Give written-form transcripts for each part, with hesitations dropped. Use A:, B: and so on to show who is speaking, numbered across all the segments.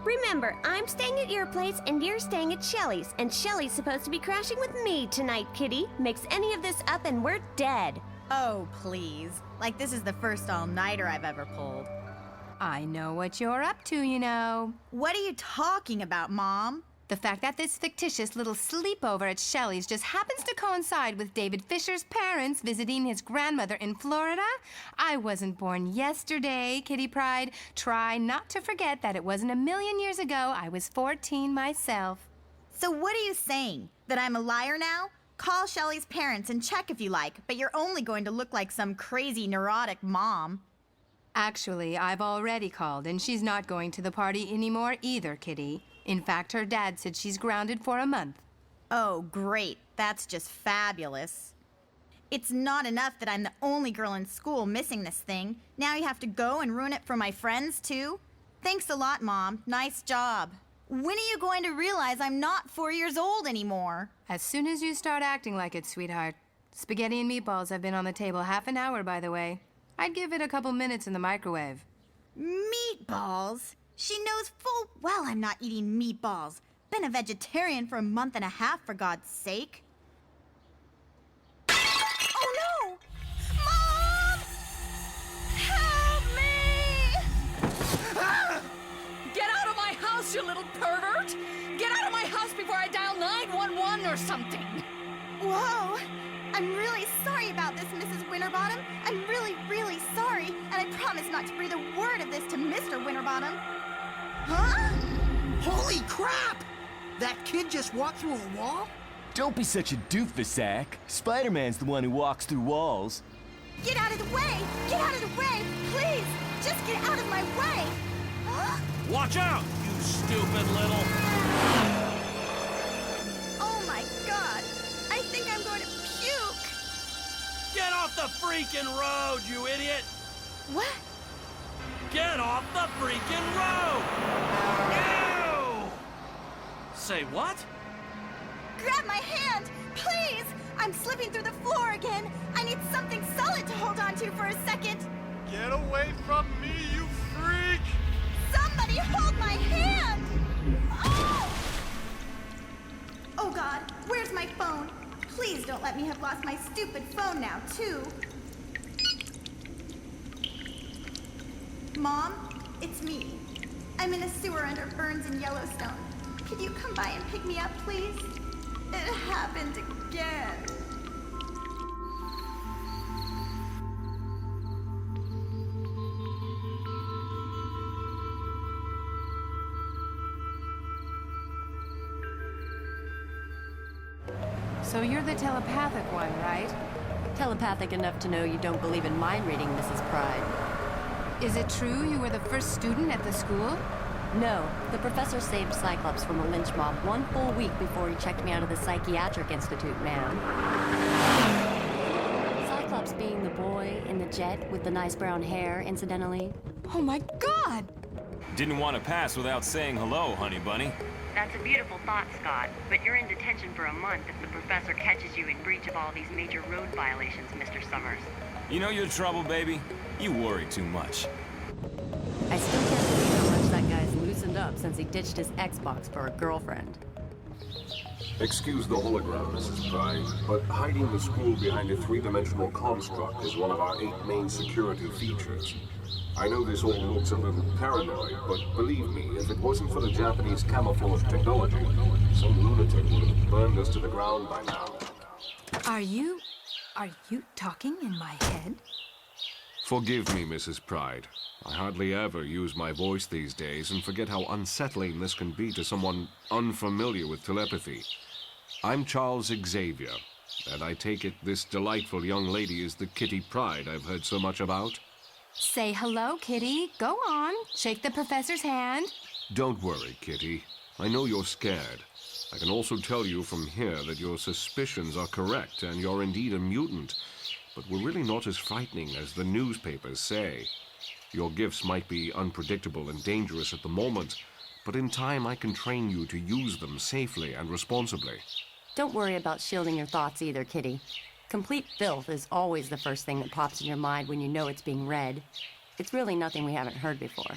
A: Remember, I'm staying at your place and you're staying at Shelly's, and Shelly's supposed to be crashing with me tonight, Kitty. Mix any of this up and we're dead.
B: Oh, please. Like this is the first all-nighter I've ever pulled.
C: I know what you're up to, you know.
B: What are you talking about, Mom?
C: The fact that this fictitious little sleepover at Shelley's just happens to coincide with David Fisher's parents visiting his grandmother in Florida? I wasn't born yesterday, Kitty Pryde. Try not to forget that it wasn't a million years ago. I was 14 myself.
B: So what are you saying? That I'm a liar now? Call Shelley's parents and check if you like, but you're only going to look like some crazy, neurotic mom.
C: Actually, I've already called, and she's not going to the party anymore either, Kitty. In fact, her dad said she's grounded for a month.
B: Oh, great. That's just fabulous. It's not enough that I'm the only girl in school missing this thing. Now you have to go and ruin it for my friends, too? Thanks a lot, Mom. Nice job. When are you going to realize I'm not 4 years old anymore?
C: As soon as you start acting like it, sweetheart. Spaghetti and meatballs have been on the table half an hour, by the way. I'd give it a couple minutes in the microwave.
B: Meatballs? She knows full well I'm not eating meatballs. Been a vegetarian for a month and a half, for God's sake. Oh no! Mom! Help me!
D: Get out of my house, you little pervert! Get out of my house before I dial 911 or something!
B: Whoa! I'm really sorry about this, Mrs. Winterbottom. I'm really, really sorry, and I promise not to breathe a word of this to Mr. Winterbottom. Huh?
E: Holy crap! That kid just walked through a wall?
F: Don't be such a doofus, Zach. Spider-Man's the one who walks through walls.
B: Get out of the way! Get out of the way! Please! Just get out of my way! Huh?
G: Watch out, you stupid little...
B: Oh my God! I think I'm going to puke!
G: Get off the freaking road, you idiot!
B: What?
G: Get off the freaking road! Ew! Say what?
B: Grab my hand! Please! I'm slipping through the floor again! I need something solid to hold on to for a second!
H: Get away from me, you freak!
B: Somebody hold my hand! Oh! Oh God, where's my phone? Please don't let me have lost my stupid phone now, too. Mom, it's me. I'm in a sewer under Burns and Yellowstone. Could you come by and pick me up, please? It happened again.
C: So you're the telepathic one, right?
I: Telepathic enough to know you don't believe in mind reading, Mrs. Pride.
C: Is it true you were the first student at the school?
I: No, the professor saved Cyclops from a lynch mob 1 full week before he checked me out of the Psychiatric Institute, ma'am. Cyclops being the boy in the jet with the nice brown hair, incidentally.
C: Oh my God!
J: Didn't want to pass without saying hello, honey bunny.
K: That's a beautiful thought, Scott, but you're in detention for a month if the professor catches you in breach of all these major road violations, Mr. Summers.
J: You know your trouble, baby? You worry too much.
I: I still can't believe how much that guy's loosened up since he ditched his Xbox for a girlfriend.
L: Excuse the hologram, Mrs. Pride, but hiding the school behind a three-dimensional construct is one of our 8 main security features. I know this all looks a little paranoid, but believe me, if it wasn't for the Japanese camouflage technology, some lunatic would have burned us to the ground by now.
C: Are you talking in my head?
L: Forgive me, Mrs. Pride. I hardly ever use my voice these days and forget how unsettling this can be to someone unfamiliar with telepathy. I'm Charles Xavier, and I take it this delightful young lady is the Kitty Pryde I've heard so much about.
C: Say hello, Kitty. Go on. Shake the professor's hand.
L: Don't worry, Kitty. I know you're scared. I can also tell you from here that your suspicions are correct and you're indeed a mutant. But we're really not as frightening as the newspapers say. Your gifts might be unpredictable and dangerous at the moment, but in time I can train you to use them safely and responsibly.
I: Don't worry about shielding your thoughts either, Kitty. Complete filth is always the first thing that pops in your mind when you know it's being read. It's really nothing we haven't heard before.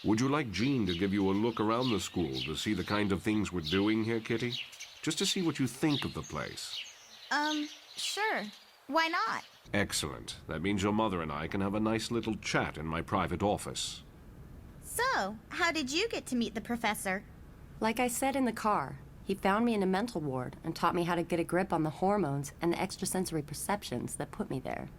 L: Would you like Jean to give you a look around the school to see the kind of things we're doing here, Kitty? Just to see what you think of the place.
B: Sure. Why not?
L: Excellent. That means your mother and I can have a nice little chat in my private office.
B: So, how did you get to meet the professor?
I: Like I said in the car, he found me in a mental ward and taught me how to get a grip on the hormones and the extrasensory perceptions that put me there.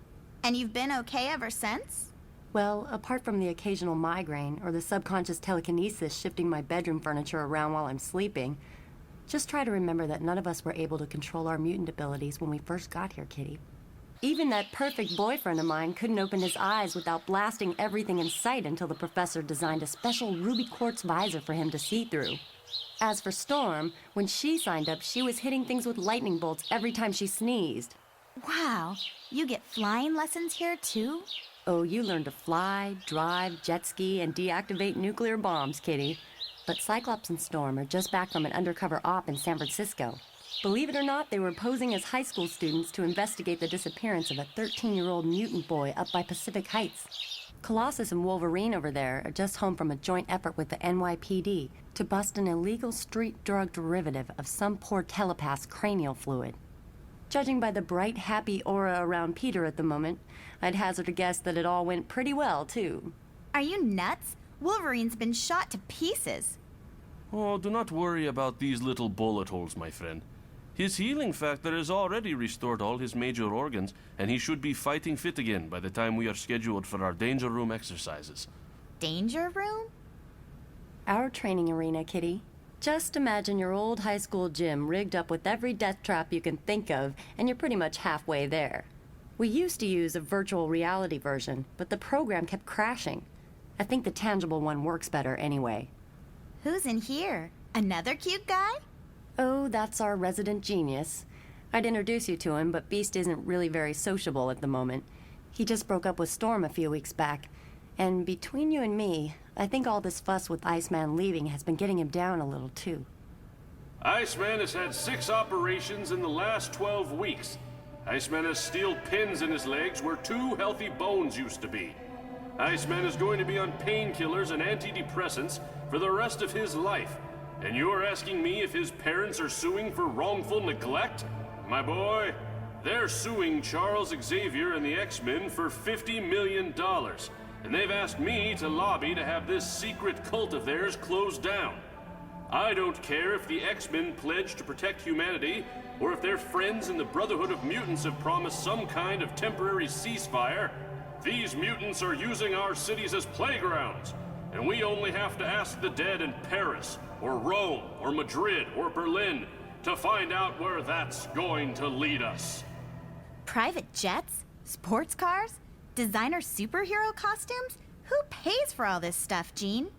B: And you've been okay ever since?
I: Well, apart from the occasional migraine or the subconscious telekinesis shifting my bedroom furniture around while I'm sleeping, just try to remember that none of us were able to control our mutant abilities when we first got here, Kitty. Even that perfect boyfriend of mine couldn't open his eyes without blasting everything in sight until the professor designed a special ruby quartz visor for him to see through. As for Storm, when she signed up, she was hitting things with lightning bolts every time she sneezed.
B: Wow, you get flying lessons here too?
I: Oh, you learn to fly, drive, jet ski, and deactivate nuclear bombs, Kitty. But Cyclops and Storm are just back from an undercover op in San Francisco. Believe it or not, they were posing as high school students to investigate the disappearance of a 13-year-old mutant boy up by Pacific Heights. Colossus and Wolverine over there are just home from a joint effort with the NYPD to bust an illegal street drug derivative of some poor telepath's cranial fluid. Judging by the bright, happy aura around Peter at the moment, I'd hazard a guess that it all went pretty well, too.
B: Are you nuts? Wolverine's been shot to pieces.
G: Oh, do not worry about these little bullet holes, my friend. His healing factor has already restored all his major organs, and he should be fighting fit again by the time we are scheduled for our Danger Room exercises.
B: Danger Room?
I: Our training arena, Kitty. Just imagine your old high school gym rigged up with every death trap you can think of, and you're pretty much halfway there. We used to use a virtual reality version, but the program kept crashing. I think the tangible one works better anyway.
B: Who's in here? Another cute guy?
I: Oh, that's our resident genius. I'd introduce you to him, but Beast isn't really very sociable at the moment. He just broke up with Storm a few weeks back. And between you and me, I think all this fuss with Iceman leaving has been getting him down a little, too.
H: Iceman has had 6 operations in the last 12 weeks. Iceman has steel pins in his legs where 2 healthy bones used to be. Iceman is going to be on painkillers and antidepressants for the rest of his life. And you're asking me if his parents are suing for wrongful neglect? My boy, they're suing Charles Xavier and the Xmen for $50 million. And they've asked me to lobby to have this secret cult of theirs closed down. I don't care if the Xmen pledge to protect humanity, or if their friends in the Brotherhood of Mutants have promised some kind of temporary ceasefire. These mutants are using our cities as playgrounds, and we only have to ask the dead in Paris, or Rome, or Madrid, or Berlin to find out where that's going to lead us.
B: Private jets? Sports cars? Designer superhero costumes? Who pays for all this stuff, Jean?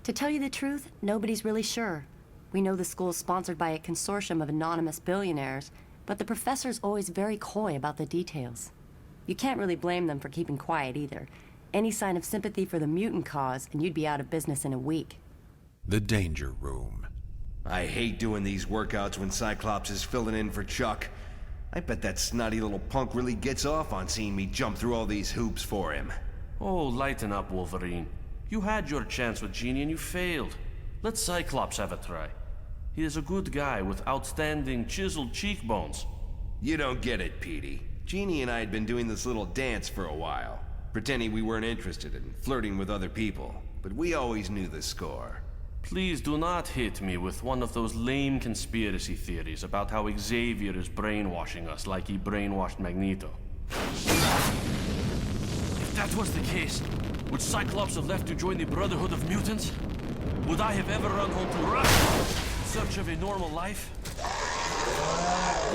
I: To tell you the truth, nobody's really sure. We know the school's sponsored by a consortium of anonymous billionaires, but the professor's always very coy about the details. You can't really blame them for keeping quiet either. Any sign of sympathy for the mutant cause, and you'd be out of business in a week.
M: The Danger Room.
N: I hate doing these workouts when Cyclops is filling in for Chuck. I bet that snotty little punk really gets off on seeing me jump through all these hoops for him.
G: Oh, lighten up, Wolverine. You had your chance with Genie and you failed. Let Cyclops have a try. He is a good guy with outstanding chiseled cheekbones.
N: You don't get it, Petey. Genie and I had been doing this little dance for a while, pretending we weren't interested in flirting with other people, but we always knew the score.
G: Please do not hit me with one of those lame conspiracy theories about how Xavier is brainwashing us like he brainwashed Magneto. If that was the case, would Cyclops have left to join the Brotherhood of Mutants? Would I have ever run home to Russia in search of a normal life?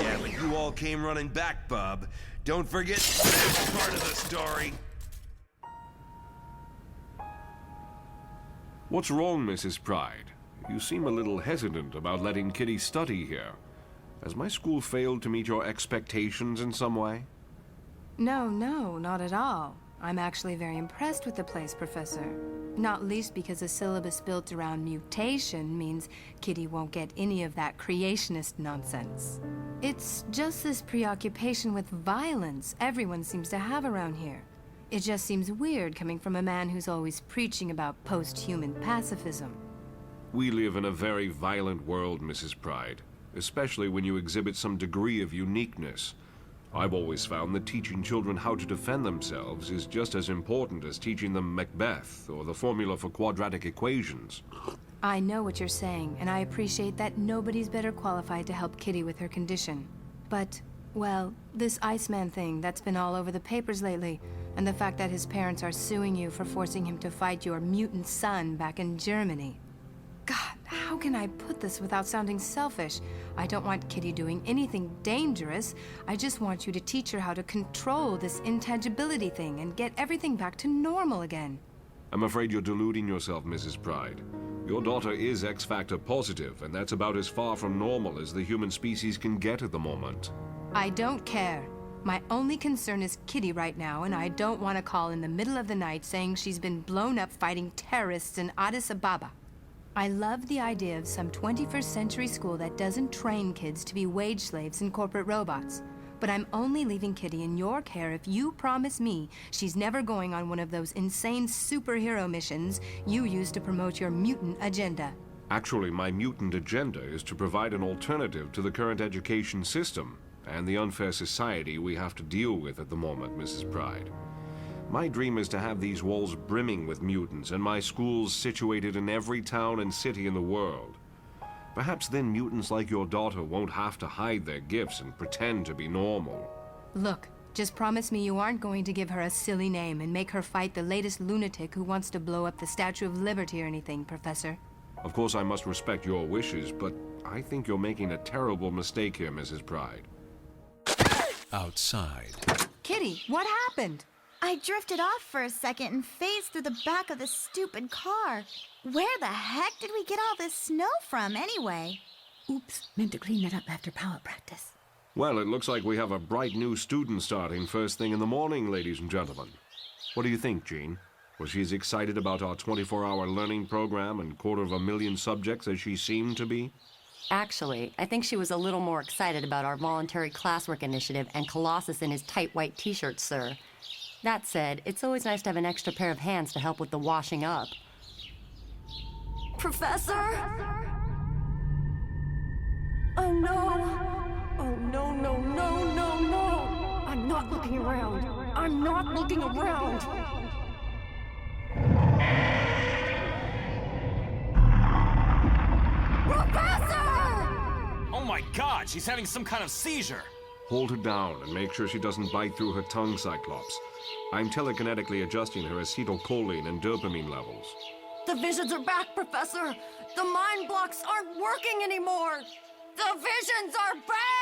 N: Yeah, but you all came running back, bub. Don't forget this part of the story.
L: What's wrong, Mrs. Pride? You seem a little hesitant about letting Kitty study here. Has my school failed to meet your expectations in some way?
C: No, not at all. I'm actually very impressed with the place, Professor. Not least because a syllabus built around mutation means Kitty won't get any of that creationist nonsense. It's just this preoccupation with violence everyone seems to have around here. It just seems weird coming from a man who's always preaching about post-human pacifism.
L: We live in a very violent world, Mrs. Pride, especially when you exhibit some degree of uniqueness. I've always found that teaching children how to defend themselves is just as important as teaching them Macbeth or the formula for quadratic equations.
C: I know what you're saying, and I appreciate that nobody's better qualified to help Kitty with her condition. But, well, this Xmen thing that's been all over the papers lately, and the fact that his parents are suing you for forcing him to fight your mutant son back in Germany. God, how can I put this without sounding selfish? I don't want Kitty doing anything dangerous. I just want you to teach her how to control this intangibility thing and get everything back to normal again.
L: I'm afraid you're deluding yourself, Mrs. Pride. Your daughter is X-Factor positive, and that's about as far from normal as the human species can get at the moment.
C: I don't care. My only concern is Kitty right now, and I don't want to call in the middle of the night saying she's been blown up fighting terrorists in Addis Ababa. I love the idea of some 21st century school that doesn't train kids to be wage slaves and corporate robots. But I'm only leaving Kitty in your care if you promise me she's never going on one of those insane superhero missions you use to promote your mutant agenda.
L: Actually, my mutant agenda is to provide an alternative to the current education system and the unfair society we have to deal with at the moment, Mrs. Pride. My dream is to have these walls brimming with mutants and my schools situated in every town and city in the world. Perhaps then mutants like your daughter won't have to hide their gifts and pretend to be normal.
C: Look, just promise me you aren't going to give her a silly name and make her fight the latest lunatic who wants to blow up the Statue of Liberty or anything, Professor.
L: Of course, I must respect your wishes, but I think you're making a terrible mistake here, Mrs. Pride.
M: Outside.
C: Kitty, what happened?
B: I drifted off for a second and phased through the back of the stupid car. Where the heck did we get all this snow from, anyway?
O: Oops, meant to clean that up after power practice.
L: Well, it looks like we have a bright new student starting first thing in the morning, ladies and gentlemen. What do you think, Jean? Was she as excited about our 24-hour learning program and 250,000 subjects as she seemed to be?
I: Actually, I think she was a little more excited about our voluntary classwork initiative and Colossus in his tight white t-shirt, sir. That said, it's always nice to have an extra pair of hands to help with the washing up.
O: Professor? Oh no! Oh no, no, no, no, no! I'm not looking around! I'm not looking around! Professor!
J: Oh my God, she's having some kind of seizure.
L: Hold her down and make sure she doesn't bite through her tongue, Cyclops. I'm telekinetically adjusting her acetylcholine and dopamine levels.
O: The visions are back, Professor! The mind blocks aren't working anymore! The visions are back!